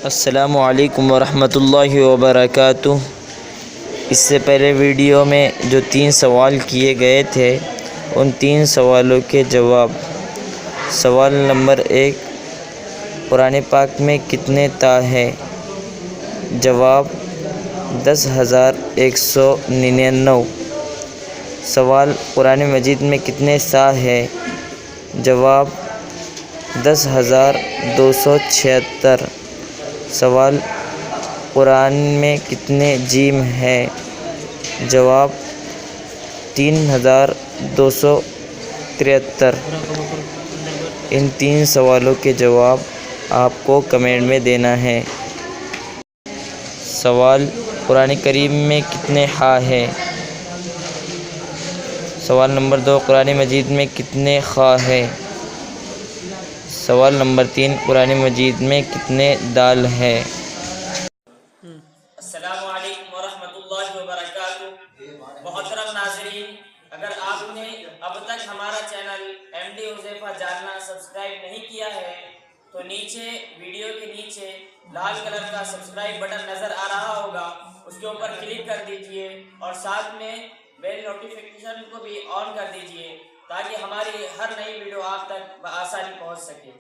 السلام علیکم ورحمۃ اللہ وبرکاتہ۔ اس سے پہلے ویڈیو میں جو 3 سوال کیے گئے تھے ان 3 سوالوں کے جواب۔ سوال نمبر 1، قرآن پاک میں کتنے تا ہے؟ جواب 10,199۔ سوال، قرآن مجید میں کتنے سا ہے؟ جواب 10,276۔ سوال، قرآن میں کتنے جیم ہے؟ جواب 3,273۔ ان 3 سوالوں کے جواب آپ کو کمنٹ میں دینا ہے۔ سوال، قرآن کریم میں کتنے ہا ہے؟ سوال نمبر 2، قرآن مجید میں کتنے خا ہے؟ سوال نمبر 3، قرآن مجید میں کتنے دال ہے؟ السلام علیکم ورحمۃ اللہ وبرکاتہ۔ محترم ناظرین، اگر آپ نے اب تک ہمارا چینل ایم ڈی حذیفہ جاننا سبسکرائب نہیں کیا ہے تو نیچے ویڈیو کے نیچے لال کلر کا سبسکرائب بٹن نظر آ رہا ہوگا، اس کے اوپر کلک کر دیجئے اور ساتھ میں بیل نوٹیفیکیشن کو بھی آن کر دیجئے تاکہ ہماری ہر نئی ویڈیو آپ تک بآسانی پہنچ سکے۔